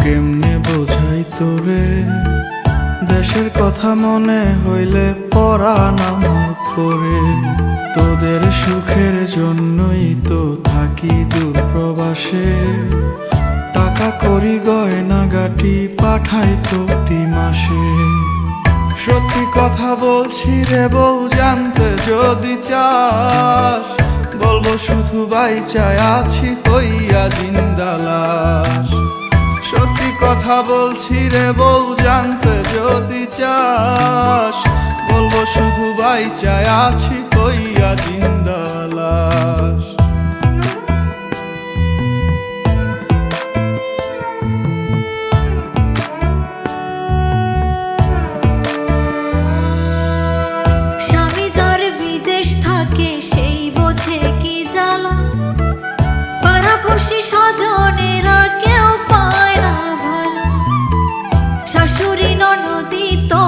কেমনে বোঝাই তোরে, দেশের কথা মনে হইলে পরাণ আমার পরে। তোদের সুখের জন্যই তো থাকি দূর প্রবাসে, টাকা করি গয়না গাটি পাঠাই প্রতি মাসে। সত্যি কথা বলছি রে বউ, জানতে যদি চাস, বলবো শুধু বাইচায় আছি হইয়া জিন্দা লাশ। সত্যি কথা বলছি রে বউ, জানতে যদি চাস, বলবো শুধু বাইচায় আছি হইয়া জিন্দা লাশ। স্বজনেরা কেউ পায় না ভালো, শাশুড়ি ননদি তো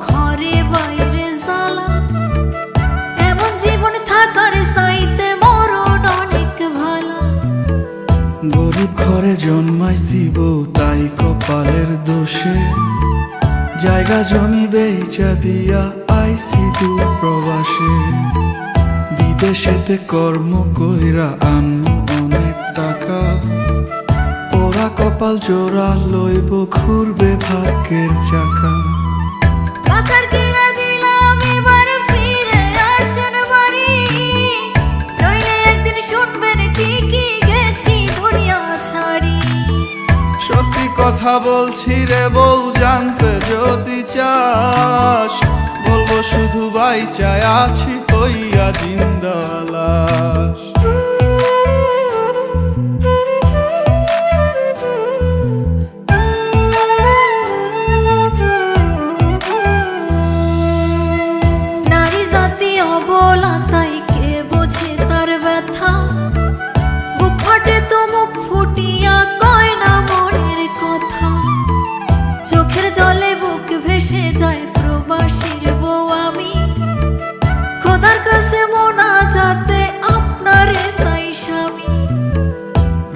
ঘরে বাইরে জ্বালা। এমন জীবন থাকার চাইতে মরণ অনেক ভালো। গরিব ঘরে জন্মাইছি বউ তাই কপালের দোষে, জায়গা জমি বেচা দিয়া আইছি দূর প্রবাসে। বিদেশেতে কর্ম কইরা আনমু অনেক টাকা, ওরা কপাল জোড়া লইব ঘুরবে ভাগ্যের চাকা। মাথার কিনা দিলাম এবার ফিরে আসেন বাড়ি, নইলে একদিন শুনবেন ঠিকই গেছি দুনিয়া ছাড়ি। সত্যি কথা বলছি রে বউ, জানতে যদি চাস, বলবো শুধু বাইচায় আছি হইয়া জিন্দা লাশ। নারী জাতি অবলা তাই কে বোঝে তার ব্যথা, বুক ফাটে তো মুখ ফুটিয়া কয় না মনের কথা। চোখের জলে বুক ভেসে যায় প্রবাসীর বউ আমি, খোদার কাছে মোনাজাতে আপনারে চাই স্বামী।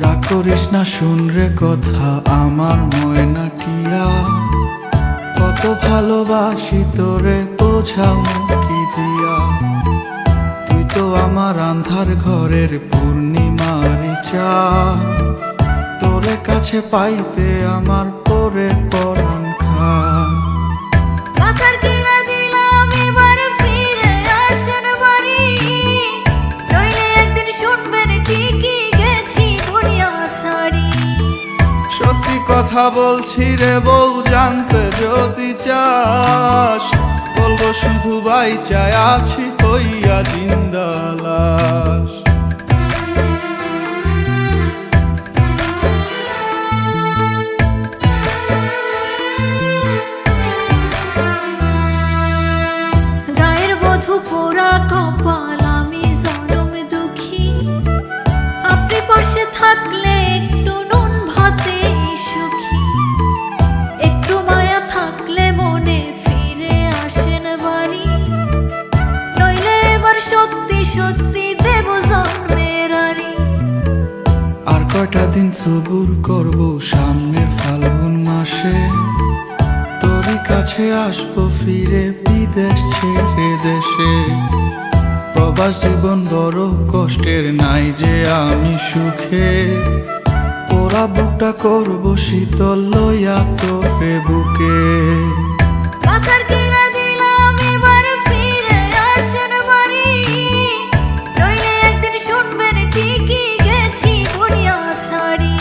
রাগ করিস না শুন রে কথা আমার ময়না টিয়া, কত ভালোবাসি তোরে বোঝামু কি দিয়া। তুই তো আমার আন্ধার ঘরের পূর্ণিমারি চাঁদ, তোরে কাছে পাইতে আমার পরে পরাণ খান। মাথার কিনা দিলাম এবার ফিরে আসেন বাড়ি, নইলে একদিন শুনবেন ঠিকই গেছি দুনিয়া ছাড়ি। সত্যি কথা বলছি রে বউ, জানতে যদি চাস, বলবো শুধু বাইচায় আছি হইয়া জিন্দা লাশ। গায়ের বধূ পোড়া কপাল আমি জনম দুঃখী, আপনি পাশে থাকলে একটু নুন ভাতে সুখী। একটু মায়া থাকলে মনে ফিরে আসেন বাড়ি, নইলে এবার সত্যি সত্যি দেব জন্মের আরি। আর কয়টা দিন সবুর করব সামনের ফাল্গুন মাসে, তোরই কাছে আসবো ফিরে বিদেশ ছেড়ে দেশে। প্রবাস জীবন বড় কষ্টের, নাই যে আমি সুখে, ওরা বুকটা করব শীতল লইয়া তোরে বুকে। মাথার কিনা দিলাম এবার ফিরে আসেন বাড়ি, নইলে একদিন শুনবেন ঠিকই গেছি দুনিয়া ছাড়ি।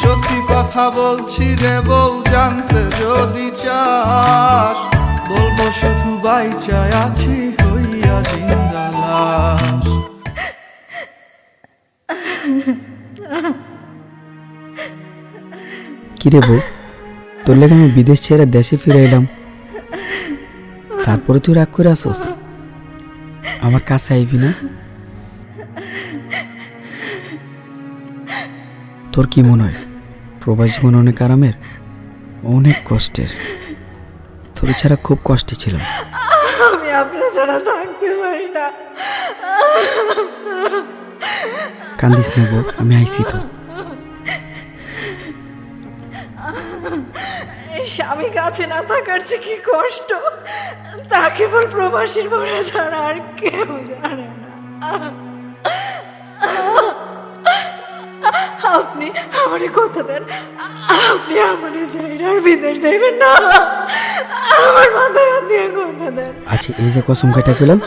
সত্যি কথা বলছি রে বউ, জানতে যদি চাস, বলবো শুধু বাইচায় আছি হইয়া জিন্দা লাশ। কিরে বউ, তোর লেগে আমি বিদেশ ছেড়ে দেশে ফিরে এলাম, তারপরে তুই রাগ করে আসোস? আমার কাছে আইবি না? তোর কি মনে হয় প্রবাস জীবন অনেক আরামের, অনেক কষ্টের? তোর ছাড়া খুব কষ্টে ছিলাম। আমি আপনার ছাড়া থাকতে পারি না। কান্দিস না বউ, আমি আইছি তো। স্বামী কাছে না থাকার যে কি কষ্ট তা কেবল প্রবাসীর মনে ছাড়া আর কেউ জানে না। আপনি আমারে কথা দেন, আপনি আমারে যাইরার বিদেশ যাইবেন না, আমার মাথায় হাত দিয়ে কথা দেন। আচ্ছা এই যে কসম কেটে পেলাম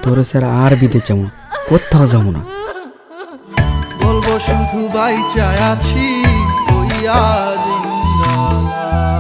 তোর স্যার আর বিদেশ যাবো না, কোথাও যাবো না। বলবো শুধু বাইচা আছি হইয়া জিন্দালাল।